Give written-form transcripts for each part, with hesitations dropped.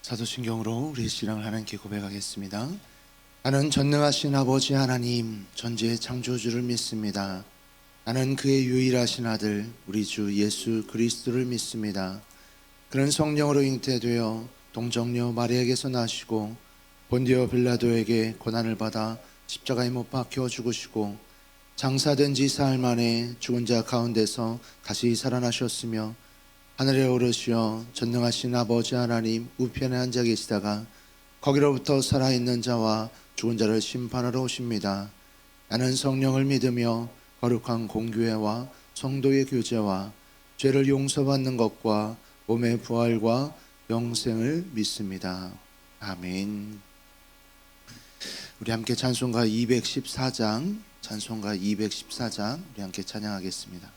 사도신경으로 우리 신앙을 하나님께 고백하겠습니다. 나는 전능하신 아버지 하나님 전지의 창조주를 믿습니다. 나는 그의 유일하신 아들 우리 주 예수 그리스도를 믿습니다. 그는 성령으로 잉태되어 동정녀 마리아에게서 나시고 본디오 빌라도에게 고난을 받아 십자가에 못 박혀 죽으시고 장사된 지 사흘 만에 죽은 자 가운데서 다시 살아나셨으며 하늘에 오르시어 전능하신 아버지 하나님 우편에 앉아 계시다가 거기로부터 살아있는 자와 죽은 자를 심판하러 오십니다. 나는 성령을 믿으며 거룩한 공교회와 성도의 교제와 죄를 용서받는 것과 몸의 부활과 영생을 믿습니다. 아멘. 우리 함께 찬송가 214장 우리 함께 찬양하겠습니다.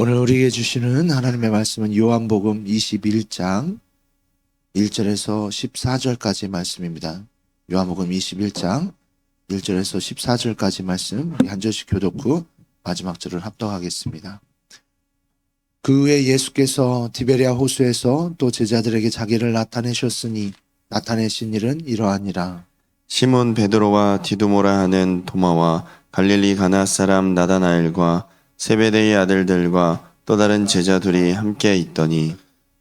오늘 우리에게 주시는 하나님의 말씀은 요한복음 21장 1절에서 14절까지 말씀입니다. 요한복음 21장 1절에서 14절까지 말씀 우리 한 절씩 교독 후 마지막 절을 합독하겠습니다. 그 후에 예수께서 디베랴 호수에서 또 제자들에게 자기를 나타내셨으니 나타내신 일은 이러하니라. 시몬 베드로와 디두모라 하는 도마와 갈릴리 가나 사람 나다나엘과 세베대의 아들들과 또 다른 제자 둘이 함께 있더니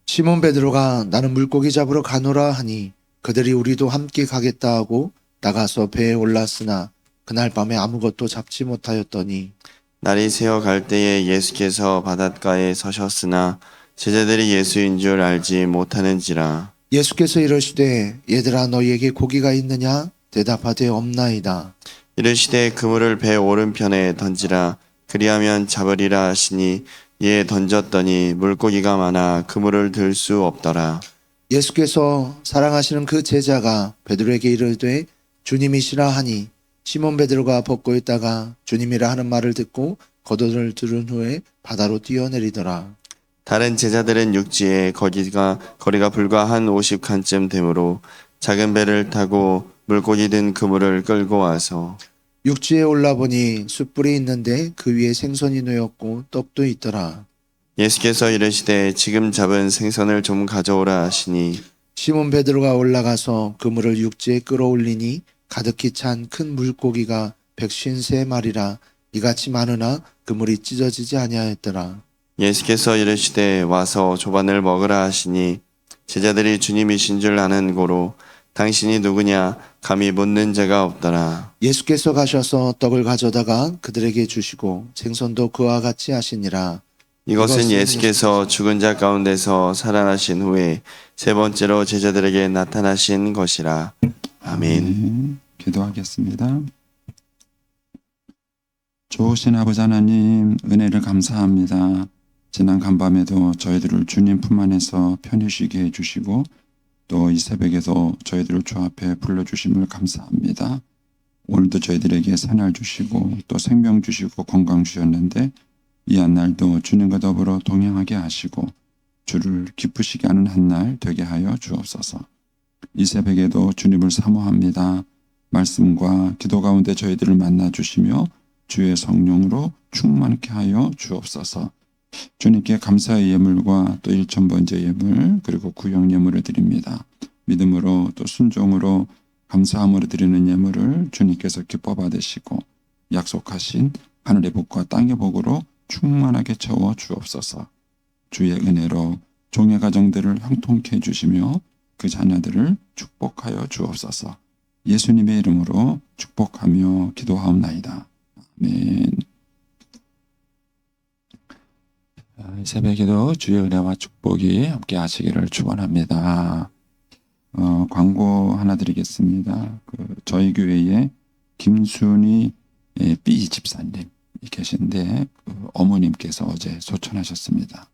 시몬 베드로가 나는 물고기 잡으러 가노라 하니 그들이 우리도 함께 가겠다 하고 나가서 배에 올랐으나 그날 밤에 아무것도 잡지 못하였더니 날이 새어 갈 때에 예수께서 바닷가에 서셨으나 제자들이 예수인 줄 알지 못하는지라. 예수께서 이르시되 얘들아 너희에게 고기가 있느냐 대답하되 없나이다. 이르시되 그물을 배 오른편에 던지라. 그리하면 잡으리라 하시니 이에 던졌더니 물고기가 많아 그물을 들 수 없더라. 예수께서 사랑하시는 그 제자가 베드로에게 이르되 주님이시라 하니 시몬 베드로가 벗고 있다가 주님이라 하는 말을 듣고 겉옷을 두른 후에 바다로 뛰어내리더라. 다른 제자들은 육지에 거리가 불과 한 50칸쯤 되므로 작은 배를 타고 물고기 든 그물을 끌고 와서 육지에 올라보니 숯불이 있는데 그 위에 생선이 놓였고 떡도 있더라. 예수께서 이르시되 지금 잡은 생선을 좀 가져오라 하시니 시몬 베드로가 올라가서 그물을 육지에 끌어올리니 가득히 찬 큰 물고기가 153마리라 이같이 많으나 그물이 찢어지지 아니하였더라. 예수께서 이르시되 와서 조반을 먹으라 하시니 제자들이 주님이신 줄 아는 고로 당신이 누구냐 감히 묻는 자가 없더라. 예수께서 가셔서 떡을 가져다가 그들에게 주시고 생선도 그와 같이 하시니라. 이것은 예수께서 죽은 자 가운데서 살아나신 후에 세 번째로 제자들에게 나타나신 것이라. 아멘. 기도하겠습니다. 좋으신 아버지 하나님, 은혜를 감사합니다. 지난 간밤에도 저희들을 주님 품 안에서 편히 쉬게 해주시고 또 이 새벽에도 저희들을 주 앞에 불러주심을 감사합니다. 오늘도 저희들에게 새날 주시고 또 생명 주시고 건강 주셨는데 이 한날도 주님과 더불어 동행하게 하시고 주를 기쁘시게 하는 한날 되게 하여 주옵소서. 이 새벽에도 주님을 사모합니다. 말씀과 기도 가운데 저희들을 만나 주시며 주의 성령으로 충만케 하여 주옵소서. 주님께 감사의 예물과 또 일천번제 예물 그리고 구역 예물을 드립니다. 믿음으로 또 순종으로 감사함으로 드리는 예물을 주님께서 기뻐 받으시고 약속하신 하늘의 복과 땅의 복으로 충만하게 채워 주옵소서. 주의 은혜로 종의 가정들을 형통케 해주시며 그 자녀들을 축복하여 주옵소서. 예수님의 이름으로 축복하며 기도하옵나이다. 아멘. 이 새벽에도 주의 은혜와 축복이 함께 하시기를 축원합니다. 광고 하나 드리겠습니다. 저희 교회에 김순희 B 집사님 계신데 어머님께서 어제 소천하셨습니다.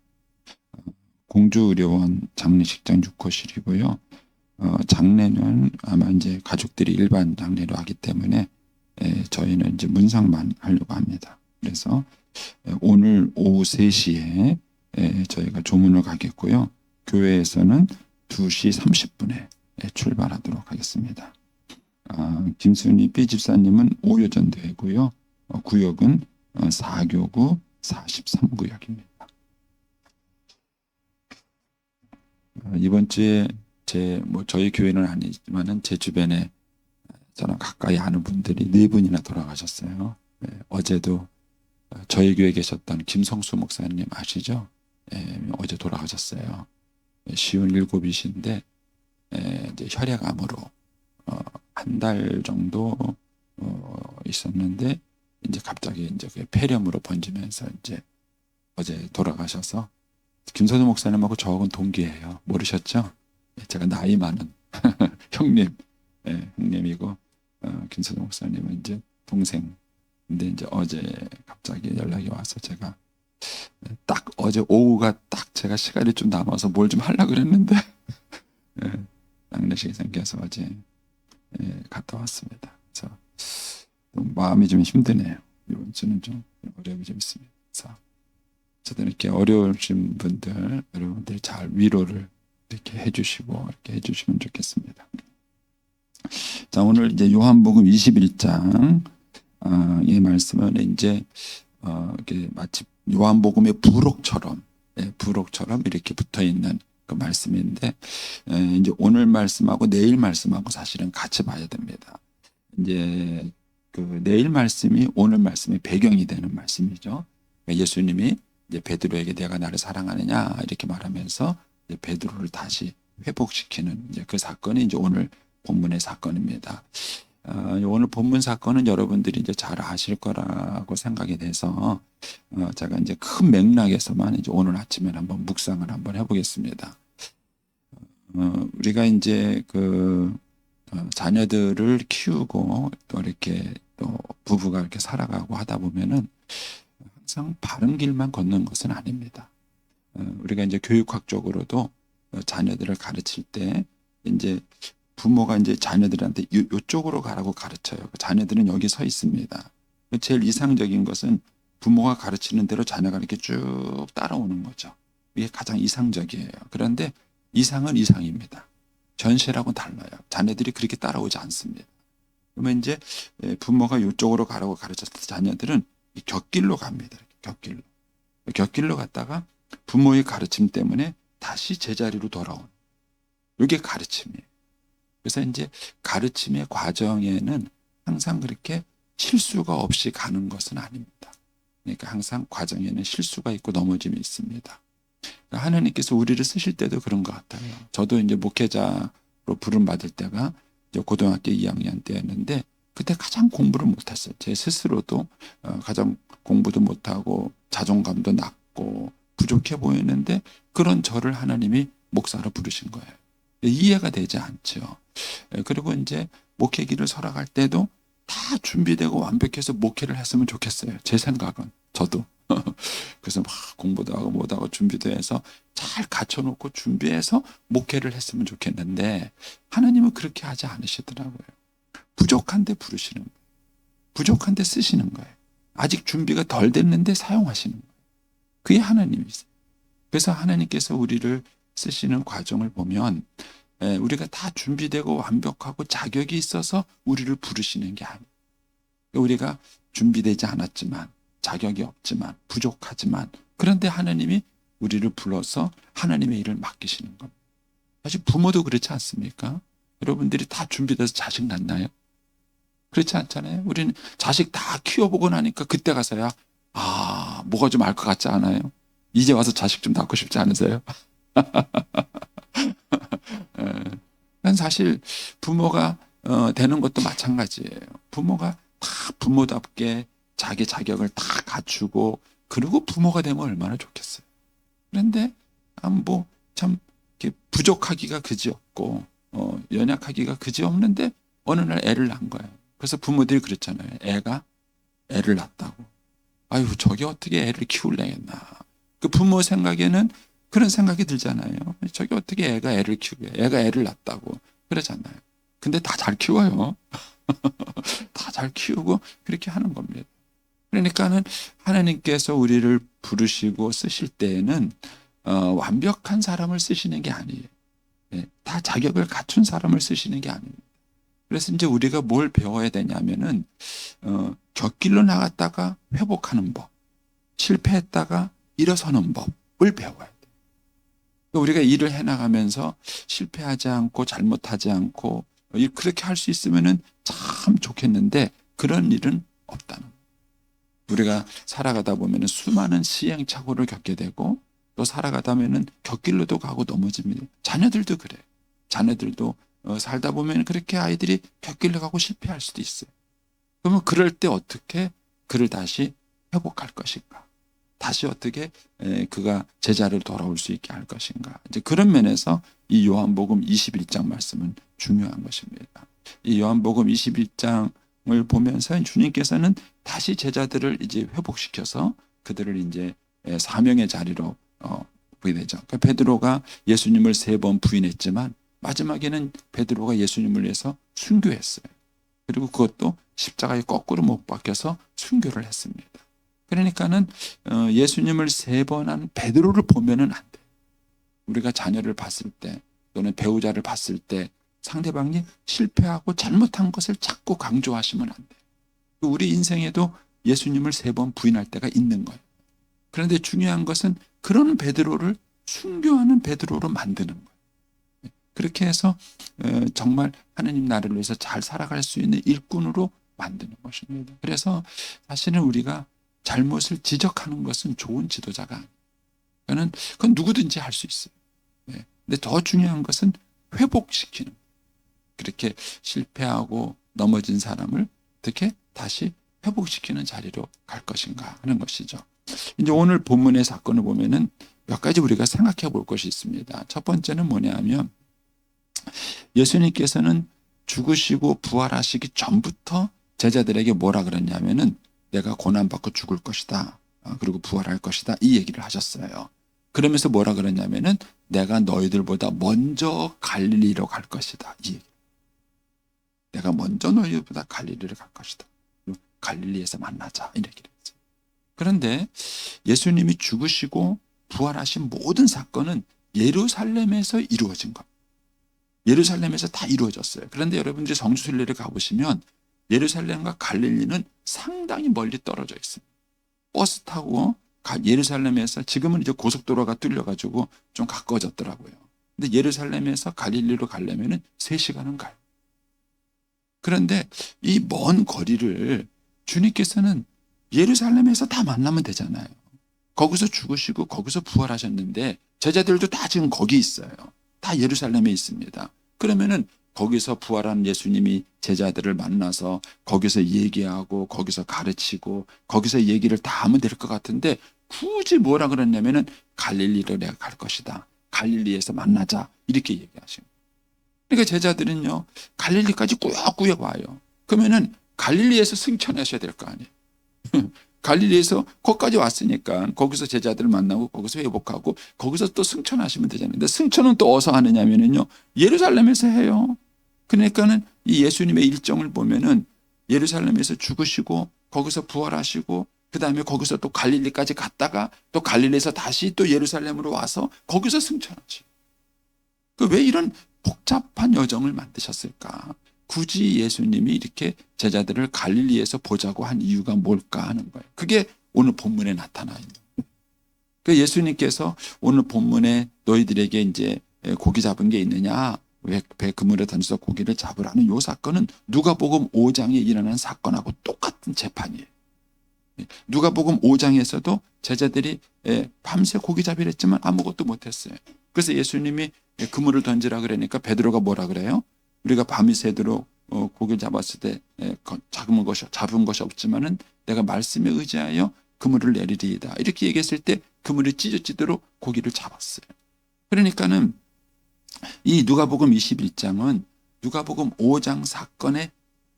공주의료원 장례식장 6호실이고요. 장례는 아마 이제 가족들이 일반 장례로 하기 때문에 저희는 이제 문상만 하려고 합니다. 그래서 오늘 오후 3시에 저희가 조문을 가겠고요. 교회에서는 2시 30분에 출발하도록 하겠습니다. 김순희 B 집사님은 오여전대고요. 구역은 4교구 43구역입니다. 이번 주에 저희 교회는 아니지만은 제 주변에 저랑 가까이 아는 분들이 4분이나 돌아가셨어요. 어제도 저희 교회에 계셨던 김성수 목사님 아시죠? 어제 돌아가셨어요. 쉬운 7이신데 이제 혈액암으로 한 달 정도 있었는데 이제 갑자기 이제 폐렴으로 번지면서 이제 어제 돌아가셔서 김성수 목사님하고 저하고는 동기예요. 모르셨죠? 제가 나이 많은 형님, 형님이고 김성수 목사님은 이제 동생. 근데 이제 어제 갑자기 연락이 와서 제가 딱 어제 오후가 딱 제가 시간이 좀 남아서 뭘 좀 하려고 그랬는데 장례식이 생겨서 어제 갔다 왔습니다. 그래서 마음이 좀 힘드네요. 이번 주는 좀 어려움이 좀 있습니다. 그래서 저도 이렇게 어려우신 분들 여러분들이 잘 위로를 이렇게 해주시고 이렇게 해주시면 좋겠습니다. 자, 오늘 이제 요한복음 21장 이 말씀은 이제 이렇게 마치 요한복음의 부록처럼 이렇게 붙어 있는 그 말씀인데 이제 오늘 말씀하고 내일 말씀하고 사실은 같이 봐야 됩니다. 이제 그 내일 말씀이 오늘 말씀의 배경이 되는 말씀이죠. 그러니까 예수님이 이제 베드로에게 내가 나를 사랑하느냐 이렇게 말하면서 이제 베드로를 다시 회복시키는 이제 그 사건이 이제 오늘 본문의 사건입니다. 오늘 본문 사건은 여러분들이 이제 잘 아실 거라고 생각이 돼서 제가 이제 큰 맥락에서만 이제 오늘 아침에 한번 묵상을 한번 해보겠습니다. 우리가 이제 자녀들을 키우고 또 이렇게 또 부부가 이렇게 살아가고 하다 보면은 항상 바른 길만 걷는 것은 아닙니다. 우리가 이제 교육학적으로도 자녀들을 가르칠 때 이제 부모가 이제 자녀들한테 이쪽으로 가라고 가르쳐요. 자녀들은 여기 서 있습니다. 제일 이상적인 것은 부모가 가르치는 대로 자녀가 이렇게 쭉 따라오는 거죠. 이게 가장 이상적이에요. 그런데 이상은 이상입니다. 현실하고는 달라요. 자녀들이 그렇게 따라오지 않습니다. 그러면 이제 부모가 이쪽으로 가라고 가르쳤을 때 자녀들은 곁길로 갑니다. 곁길로. 곁길로 갔다가 부모의 가르침 때문에 다시 제자리로 돌아오는. 이게 가르침이에요. 그래서 이제 가르침의 과정에는 항상 그렇게 실수가 없이 가는 것은 아닙니다. 그러니까 항상 과정에는 실수가 있고 넘어짐이 있습니다. 그러니까 하나님께서 우리를 쓰실 때도 그런 것 같아요. 저도 이제 목회자로 부름받을 때가 이제 고등학교 2학년 때였는데 그때 가장 공부를 못했어요. 제 스스로도 가장 공부도 못하고 자존감도 낮고 부족해 보이는데 그런 저를 하나님이 목사로 부르신 거예요. 이해가 되지 않죠. 그리고 이제 목회기를 설악할 때도 다 준비되고 완벽해서 목회를 했으면 좋겠어요. 제 생각은. 저도. 그래서 막 공부도 하고 뭐도 하고 준비도 해서 잘 갖춰놓고 준비해서 목회를 했으면 좋겠는데 하나님은 그렇게 하지 않으시더라고요. 부족한데 부르시는 거예요. 부족한데 쓰시는 거예요. 아직 준비가 덜 됐는데 사용하시는 거예요. 그게 하나님이세요. 그래서 하나님께서 우리를 쓰시는 과정을 보면 우리가 다 준비되고 완벽하고 자격이 있어서 우리를 부르시는 게 아니에요. 우리가 준비되지 않았지만 자격이 없지만 부족하지만 그런데 하나님이 우리를 불러서 하나님의 일을 맡기시는 겁니다. 사실 부모도 그렇지 않습니까? 여러분들이 다 준비돼서 자식 낳나요? 그렇지 않잖아요. 우리는 자식 다 키워보고 나니까 그때 가서야 뭐가 좀 알 것 같지 않아요? 이제 와서 자식 좀 낳고 싶지 않으세요? 사실 부모가 되는 것도 마찬가지예요. 부모가 다 부모답게 자기 자격을 다 갖추고 그리고 부모가 되면 얼마나 좋겠어요. 그런데 참 부족하기가 그지없고 연약하기가 그지없는데 어느 날 애를 낳은 거예요. 그래서 부모들이 그랬잖아요. 애가 애를 낳았다고. 아유 저게 어떻게 애를 키우려겠나. 그 부모 생각에는 그런 생각이 들잖아요. 저게 어떻게 애가 애를 키우게. 애가 애를 낳았다고. 그러잖아요. 근데 다 잘 키워요. 다 잘 키우고 그렇게 하는 겁니다. 그러니까는 하나님께서 우리를 부르시고 쓰실 때에는 완벽한 사람을 쓰시는 게 아니에요. 다 자격을 갖춘 사람을 쓰시는 게 아닙니다. 그래서 이제 우리가 뭘 배워야 되냐면은 곁길로 나갔다가 회복하는 법, 실패했다가 일어서는 법을 배워야 돼요. 우리가 일을 해나가면서 실패하지 않고 잘못하지 않고 그렇게 할 수 있으면은 참 좋겠는데 그런 일은 없다는 거예요. 우리가 살아가다 보면은 수많은 시행착오를 겪게 되고 또 살아가다 보면은 곁길로도 가고 넘어집니다. 자녀들도 그래요. 자녀들도 살다 보면 그렇게 아이들이 곁길로 가고 실패할 수도 있어요. 그러면 그럴 때 어떻게 그를 다시 회복할 것인가? 다시 어떻게 그가 제자리로 돌아올 수 있게 할 것인가? 이제 그런 면에서 이 요한복음 21장 말씀은 중요한 것입니다. 이 요한복음 21장을 보면서 주님께서는 다시 제자들을 이제 회복시켜서 그들을 이제 사명의 자리로 보게 되죠. 그러니까 베드로가 예수님을 3번 부인했지만 마지막에는 베드로가 예수님을 위해서 순교했어요. 그리고 그것도 십자가에 거꾸로 못 박혀서 순교를 했습니다. 그러니까는 예수님을 3번 한 베드로를 보면은 안 돼. 우리가 자녀를 봤을 때 또는 배우자를 봤을 때 상대방이 실패하고 잘못한 것을 자꾸 강조하시면 안 돼. 우리 인생에도 예수님을 3번 부인할 때가 있는 거예요. 그런데 중요한 것은 그런 베드로를 순교하는 베드로로 만드는 거예요. 그렇게 해서 정말 하나님 나라를 위해서 잘 살아갈 수 있는 일꾼으로 만드는 것입니다. 그래서 사실은 우리가 잘못을 지적하는 것은 좋은 지도자가 아니에요. 그건 누구든지 할 수 있어요. 네. 근데 더 중요한 것은 회복시키는, 그렇게 실패하고 넘어진 사람을 어떻게 다시 회복시키는 자리로 갈 것인가 하는 것이죠. 이제 오늘 본문의 사건을 보면은 몇 가지 우리가 생각해 볼 것이 있습니다. 첫 번째는 뭐냐 하면 예수님께서는 죽으시고 부활하시기 전부터 제자들에게 뭐라 그랬냐면은 내가 고난받고 죽을 것이다. 그리고 부활할 것이다. 이 얘기를 하셨어요. 그러면서 뭐라 그랬냐면은 내가 너희들보다 먼저 갈릴리로 갈 것이다. 이 얘기. 내가 먼저 너희들보다 갈릴리로 갈 것이다. 갈릴리에서 만나자. 이 얘기를 했어요. 그런데 예수님이 죽으시고 부활하신 모든 사건은 예루살렘에서 이루어진 겁니다. 예루살렘에서 다 이루어졌어요. 그런데 여러분들이 성지순례를 가보시면 예루살렘과 갈릴리는 상당히 멀리 떨어져 있습니다. 버스 타고 예루살렘에서, 지금은 이제 고속도로가 뚫려가지고 좀 가까워졌더라고요. 근데 예루살렘에서 갈릴리로 가려면 3시간은 가요. 그런데 이 먼 거리를 주님께서는 예루살렘에서 다 만나면 되잖아요. 거기서 죽으시고 거기서 부활하셨는데 제자들도 다 지금 거기 있어요. 다 예루살렘에 있습니다. 그러면은 거기서 부활한 예수님이 제자들을 만나서 거기서 얘기하고 거기서 가르치고 거기서 얘기를 다 하면 될 것 같은데 굳이 뭐라 그랬냐면은 갈릴리로 내가 갈 것이다. 갈릴리에서 만나자. 이렇게 얘기하시고. 그러니까 제자들은요, 갈릴리까지 꾸역꾸역 와요. 그러면은 갈릴리에서 승천하셔야 될 거 아니에요. 갈릴리에서 거기까지 왔으니까 거기서 제자들을 만나고 거기서 회복하고 거기서 또 승천하시면 되잖아요. 근데 승천은 또 어디서 하느냐면요, 예루살렘에서 해요. 그러니까는 이 예수님의 일정을 보면은 예루살렘에서 죽으시고 거기서 부활하시고 그 다음에 거기서 또 갈릴리까지 갔다가 또 갈릴리에서 다시 또 예루살렘으로 와서 거기서 승천하시고. 왜 이런 복잡한 여정을 만드셨을까? 굳이 예수님이 이렇게 제자들을 갈릴리에서 보자고 한 이유가 뭘까 하는 거예요. 그게 오늘 본문에 나타나 있는 거예요. 그 예수님께서 오늘 본문에 너희들에게 이제 고기 잡은 게 있느냐, 왜 배 그물에 던져서 고기를 잡으라는 요 사건은 누가복음 5장에 일어난 사건하고 똑같은 재판이에요. 누가복음 5장에서도 제자들이 밤새 고기 잡으려 했지만 아무것도 못했어요. 그래서 예수님이 그물을 던지라 그러니까 베드로가 뭐라 그래요? 우리가 밤이 새도록 고기를 잡았을 때 잡은 것이 없지만은 내가 말씀에 의지하여 그물을 내리리이다. 이렇게 얘기했을 때 그물이 찢어지도록 고기를 잡았어요. 그러니까는 이 누가복음 21장은 누가복음 5장 사건의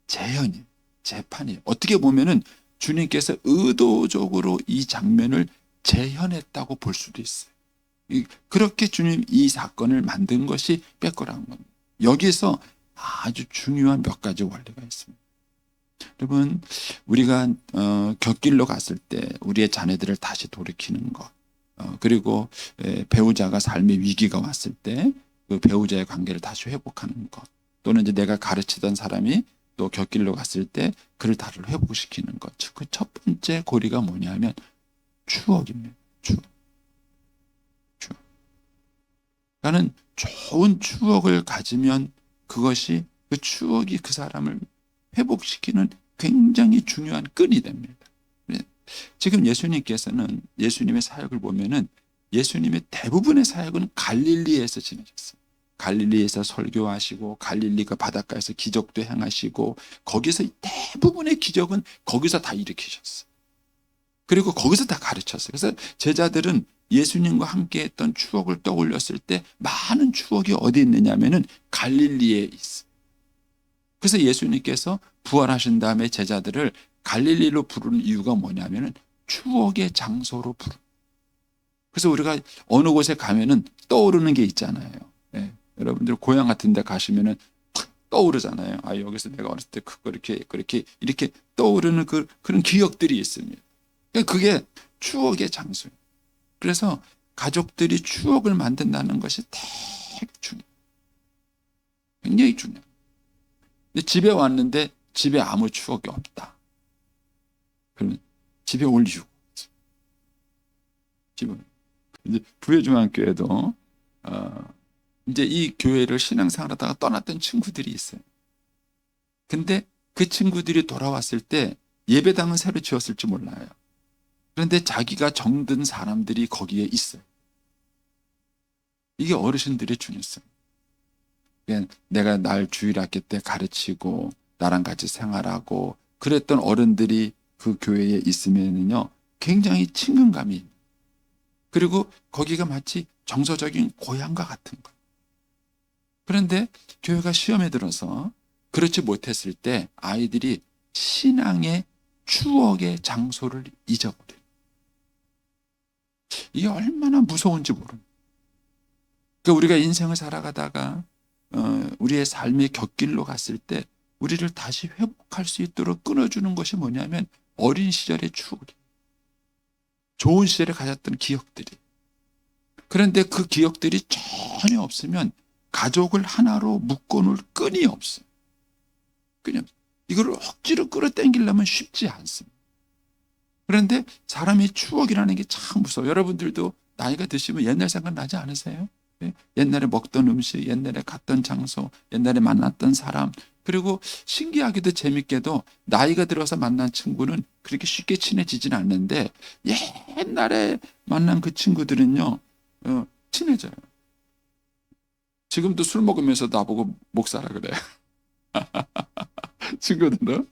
재현이에요. 재판이에요. 어떻게 보면은 주님께서 의도적으로 이 장면을 재현했다고 볼 수도 있어요. 그렇게 주님 이 사건을 만든 것이 빼거라는 겁니다. 여기서 아주 중요한 몇 가지 원리가 있습니다. 여러분, 우리가 곁길로 갔을 때 우리의 자녀들을 다시 돌이키는 것, 그리고 배우자가 삶의 위기가 왔을 때 그 배우자의 관계를 다시 회복하는 것, 또는 이제 내가 가르치던 사람이 또 곁길로 갔을 때 그를 다시 회복시키는 것. 그 첫 번째 고리가 뭐냐면 추억입니다. 추억. 나는 좋은 추억을 가지면 그것이, 그 추억이 그 사람을 회복시키는 굉장히 중요한 끈이 됩니다. 지금 예수님께서는 예수님의 사역을 보면은 예수님의 대부분의 사역은 갈릴리에서 지내셨어요. 갈릴리에서 설교하시고 갈릴리가 바닷가에서 기적도 행하시고 거기서 대부분의 기적은 거기서 다 일으키셨어요. 그리고 거기서 다 가르쳤어요. 그래서 제자들은 예수님과 함께 했던 추억을 떠올렸을 때 많은 추억이 어디 있느냐면은 갈릴리에 있어요. 그래서 예수님께서 부활하신 다음에 제자들을 갈릴리로 부르는 이유가 뭐냐면은 추억의 장소로 부르는. 그래서 우리가 어느 곳에 가면은 떠오르는 게 있잖아요. 네. 여러분들 고향 같은 데 가시면은 탁 떠오르잖아요. 아, 여기서 내가 어렸을 때 그거 이렇게 떠오르는 그런 기억들이 있습니다. 그게 추억의 장소예요. 그래서 가족들이 추억을 만든다는 것이 되게 중요해요. 굉장히 중요해요. 근데 집에 왔는데 집에 아무 추억이 없다. 그러면 집에 올 이유가 없어요. 집에. 이제 부회중앙교회도 이제 이 교회를 신앙생활 하다가 떠났던 친구들이 있어요. 근데 그 친구들이 돌아왔을 때 예배당은 새로 지었을지 몰라요. 그런데 자기가 정든 사람들이 거기에 있어요. 이게 어르신들의 중요성. 내가 날 주일학교 때 가르치고 나랑 같이 생활하고 그랬던 어른들이 그 교회에 있으면요 굉장히 친근감이, 그리고 거기가 마치 정서적인 고향과 같은 거예요. 그런데 교회가 시험에 들어서 그렇지 못했을 때 아이들이 신앙의 추억의 장소를 잊어버려요. 이게 얼마나 무서운지 모릅니다. 그러니까 우리가 인생을 살아가다가 우리의 삶의 곁길로 갔을 때 우리를 다시 회복할 수 있도록 끊어주는 것이 뭐냐면 어린 시절의 추억이, 좋은 시절에 가졌던 기억들이. 그런데 그 기억들이 전혀 없으면 가족을 하나로 묶어놓을 끈이 없어요. 그냥 이걸 억지로 끌어당기려면 쉽지 않습니다. 그런데 사람의 추억이라는 게 참 무서워요. 여러분들도 나이가 드시면 옛날 생각나지 않으세요? 옛날에 먹던 음식, 옛날에 갔던 장소, 옛날에 만났던 사람, 그리고 신기하게도 재밌게도 나이가 들어서 만난 친구는 그렇게 쉽게 친해지진 않는데 옛날에 만난 그 친구들은요 친해져요. 지금도 술 먹으면서 나보고 목사라 그래요. 친구들은.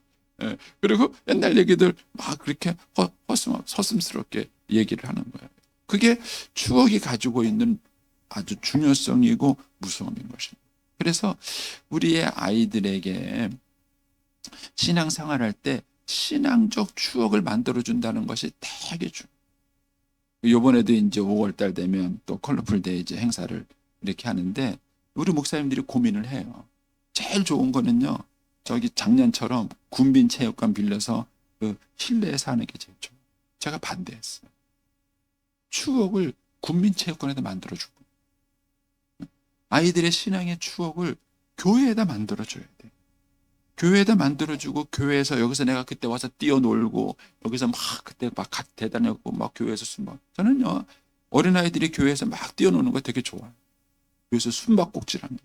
그리고 옛날 얘기들 막 그렇게 서슴스럽게 얘기를 하는 거예요. 그게 추억이 가지고 있는 아주 중요성이고 무서움인 것입니다. 그래서 우리의 아이들에게 신앙생활할 때 신앙적 추억을 만들어준다는 것이 되게 중요해요. 이번에도 이제 5월달 되면 또 컬러풀 데이즈 행사를 이렇게 하는데 우리 목사님들이 고민을 해요. 제일 좋은 거는요, 저기 작년처럼 군빈 체육관 빌려서 그 실내에서 하는 게 제일 좋아요. 제가 반대했어요. 추억을 군빈 체육관에다 만들어주고 아이들의 신앙의 추억을 교회에다 만들어줘야 돼. 교회에다 만들어주고 교회에서 여기서 내가 그때 와서 뛰어놀고 여기서 막 그때 막 대단하고 막 교회에서 순방. 저는요 어린아이들이 교회에서 막 뛰어노는 거 되게 좋아요. 교회에서 숨바꼭질하는 거.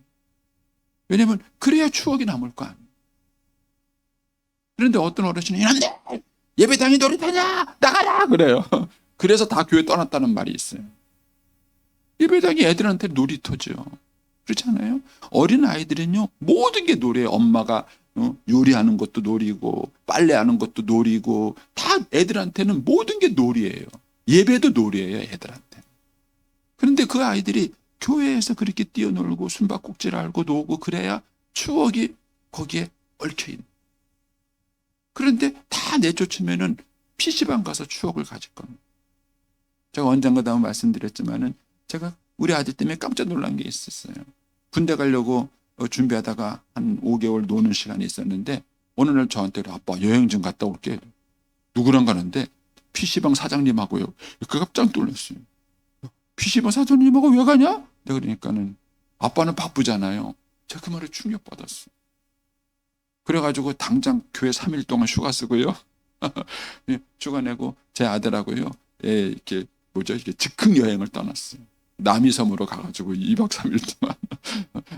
왜냐면 그래야 추억이 남을 거 아니에요. 그런데 어떤 어르신이 이런데 예배당이 놀이터냐 나가라 그래요. 그래서 다 교회 떠났다는 말이 있어요. 예배당이 애들한테 놀이터죠. 그렇지 않아요? 어린 아이들은요 모든 게 놀이에요. 엄마가 요리하는 것도 놀이고 빨래하는 것도 놀이고 다 애들한테는 모든 게 놀이에요. 예배도 놀이에요 애들한테. 그런데 그 아이들이 교회에서 그렇게 뛰어놀고 숨바꼭질하고 놀고 그래야 추억이 거기에 얽혀있는. 그런데 다 내쫓으면은 PC방 가서 추억을 가질 겁니다. 제가 언젠가도 한번 말씀드렸지만은 제가 우리 아들 때문에 깜짝 놀란 게 있었어요. 군대 가려고 준비하다가 한 5개월 노는 시간이 있었는데 어느 날 저한테 아빠 여행 좀 갔다 올게. 누구랑 가는데 PC방 사장님하고요. 깜짝 놀랐어요. PC방 사장님하고 왜 가냐? 내가 그러니까는 아빠는 바쁘잖아요. 제가 그 말에 충격받았어요. 그래가지고 당장 교회 3일 동안 휴가 쓰고요. 휴가 내고 제 아들하고요. 이렇게 이렇게 즉흥 여행을 떠났어요. 남이섬으로 가가지고 2박 3일 동안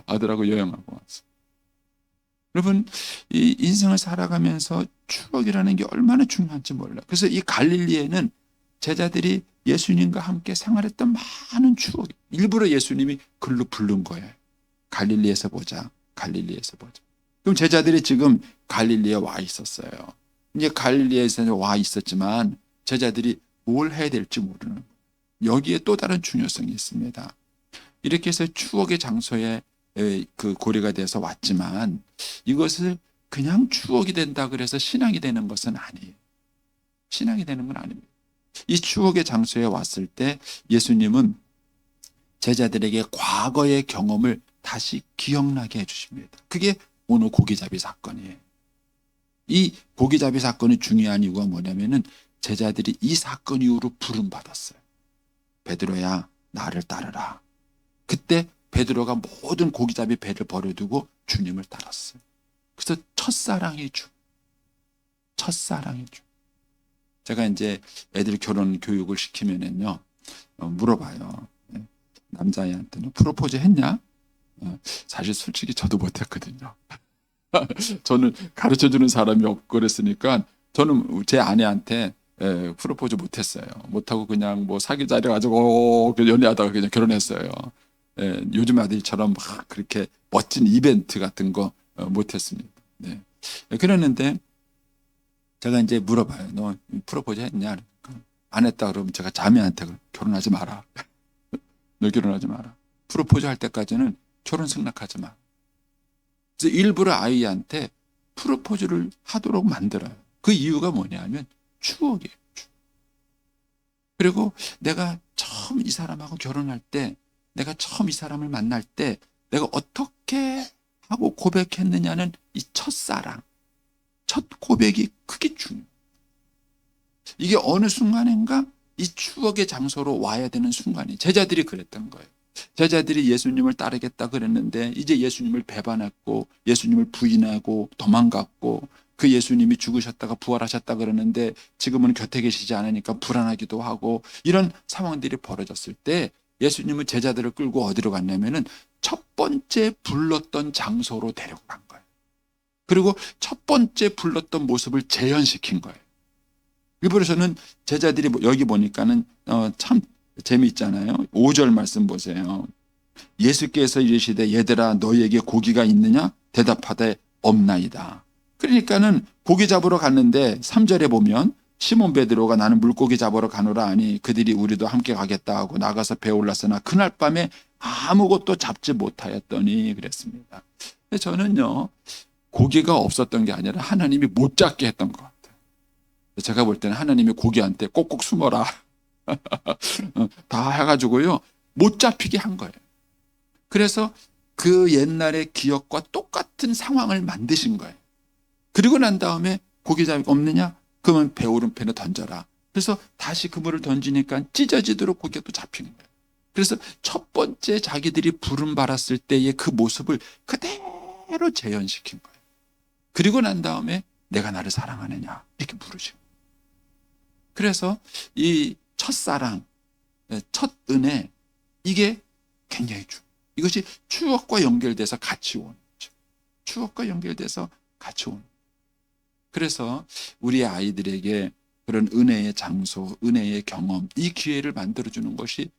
아들하고 여행하고 왔어요. 여러분, 이 인생을 살아가면서 추억이라는 게 얼마나 중요한지 몰라요. 그래서 이 갈릴리에는 제자들이 예수님과 함께 생활했던 많은 추억, 일부러 예수님이 글로 부른 거예요. 갈릴리에서 보자, 갈릴리에서 보자. 그럼 제자들이 지금 갈릴리에 와 있었어요. 이제 갈릴리에서 와 있었지만 제자들이 뭘 해야 될지 모르는 거예요. 여기에 또 다른 중요성이 있습니다. 이렇게 해서 추억의 장소에 그 고리가 돼서 왔지만 이것을 그냥 추억이 된다 그래서 신앙이 되는 것은 아니에요. 신앙이 되는 건 아닙니다. 이 추억의 장소에 왔을 때 예수님은 제자들에게 과거의 경험을 다시 기억나게 해주십니다. 그게 오늘 고기잡이 사건이에요. 이 고기잡이 사건이 중요한 이유가 뭐냐면은 제자들이 이 사건 이후로 부름받았어요. 베드로야 나를 따르라. 그때 베드로가 모든 고기잡이 배를 버려두고 주님을 따랐어요. 그래서 첫사랑이 주. 첫사랑이 주. 제가 이제 애들 결혼 교육을 시키면은요 물어봐요. 남자애한테는 프로포즈 했냐? 사실 솔직히 저도 못했거든요. 저는 가르쳐주는 사람이 없고 그랬으니까 저는 제 아내한테 프로포즈 못했어요. 못하고 그냥 뭐 사귀자 이래가지고 연애하다가 그냥 결혼했어요. 요즘 아들처럼 막 그렇게 멋진 이벤트 같은 거 못했습니다. 네. 그랬는데 제가 이제 물어봐요. 너 프로포즈 했냐? 안 했다 그러면 제가 자매한테 결혼하지 마라. 너 결혼하지 마라. 프로포즈 할 때까지는 결혼 승낙하지 마. 그래서 일부러 아이한테 프로포즈를 하도록 만들어요. 그 이유가 뭐냐면 추억이에요. 그리고 내가 처음 이 사람하고 결혼할 때, 내가 처음 이 사람을 만날 때 내가 어떻게 하고 고백했느냐는 이 첫사랑, 첫 고백이 크게 중요해요. 이게 어느 순간인가 이 추억의 장소로 와야 되는 순간이, 제자들이 그랬던 거예요. 제자들이 예수님을 따르겠다 그랬는데 이제 예수님을 배반했고 예수님을 부인하고 도망갔고, 그 예수님이 죽으셨다가 부활하셨다 그러는데 지금은 곁에 계시지 않으니까 불안하기도 하고, 이런 상황들이 벌어졌을 때 예수님은 제자들을 끌고 어디로 갔냐면은 첫 번째 불렀던 장소로 데려간 거예요. 그리고 첫 번째 불렀던 모습을 재현시킨 거예요. 일부러서는 제자들이 여기 보니까는 참 재미있잖아요. 5절 말씀 보세요. 예수께서 이르시되 얘들아 너희에게 고기가 있느냐? 대답하되 없나이다. 그러니까는 고기 잡으러 갔는데 3절에 보면 시몬 베드로가 나는 물고기 잡으러 가노라 하니 그들이 우리도 함께 가겠다 하고 나가서 배에 올랐으나 그날 밤에 아무것도 잡지 못하였더니 그랬습니다. 근데 저는요, 고기가 없었던 게 아니라 하나님이 못 잡게 했던 것 같아요. 제가 볼 때는 하나님이 고기한테 꼭꼭 숨어라 다 해가지고요 못 잡히게 한 거예요. 그래서 그 옛날의 기억과 똑같은 상황을 만드신 거예요. 그리고 난 다음에 고기 잡이 없느냐? 그러면 배 오른편에 던져라. 그래서 다시 그물을 던지니까 찢어지도록 고기가 또 잡히는 거예요. 그래서 첫 번째 자기들이 부름 받았을 때의 그 모습을 그대로 재현시킨 거예요. 그리고 난 다음에 내가 나를 사랑하느냐? 이렇게 물으신 거예요. 그래서 이 첫사랑, 첫 은혜, 이게 굉장히 중요해요. 이것이 추억과 연결돼서 같이 오는 거죠. 추억과 연결돼서 같이 오는 거예요. 그래서 우리 아이들에게 그런 은혜의 장소, 은혜의 경험, 이 기회를 만들어주는 것이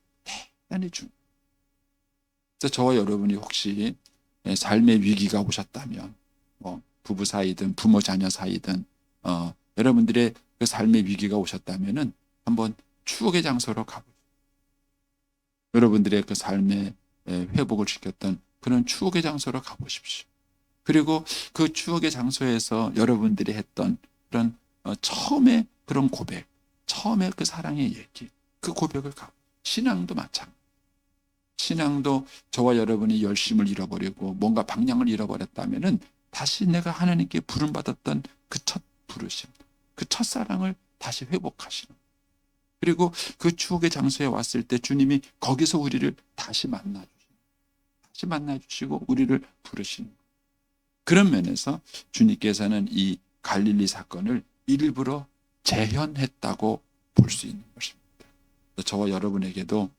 대단히 중요해요. 그래서 저와 여러분이 혹시 삶의 위기가 오셨다면, 부부 사이든 부모 자녀 사이든 여러분들의 그 삶의 위기가 오셨다면은 한번 추억의 장소로 가보세요. 여러분들의 그 삶의 회복을 시켰던 그런 추억의 장소로 가보십시오. 그리고 그 추억의 장소에서 여러분들이 했던 그런 처음에 그런 고백, 처음에 그 사랑의 얘기, 그 고백을 가고, 신앙도 마찬가지. 신앙도 저와 여러분이 열심을 잃어버리고 뭔가 방향을 잃어버렸다면은 다시 내가 하나님께 부름받았던 그 첫 부르심, 그 첫사랑을 다시 회복하시는, 그리고 그 추억의 장소에 왔을 때 주님이 거기서 우리를 다시 만나주시고 우리를 부르시는, 그런 면에서 주님께서는 이 갈릴리 사건을 일부러 재현했다고 볼 수 있는 것입니다. 저와 여러분에게도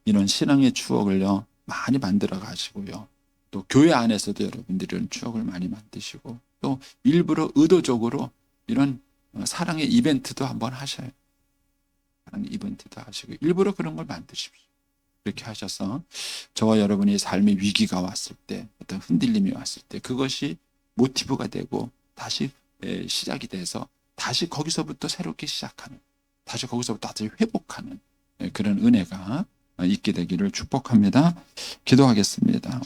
이런 신앙의 추억을요 많이 만들어 가시고요, 또 교회 안에서도 여러분들이 이런 추억을 많이 만드시고, 또 일부러 의도적으로 이런 사랑의 이벤트도 한번 하셔요. 사랑의 이벤트도 하시고 일부러 그런 걸 만드십시오. 그렇게 하셔서 저와 여러분이 삶의 위기가 왔을 때, 어떤 흔들림이 왔을 때 그것이 모티브가 되고 다시 시작이 돼서 다시 거기서부터 새롭게 시작하는, 다시 거기서부터 다시 회복하는 그런 은혜가 있게 되기를 축복합니다. 기도하겠습니다.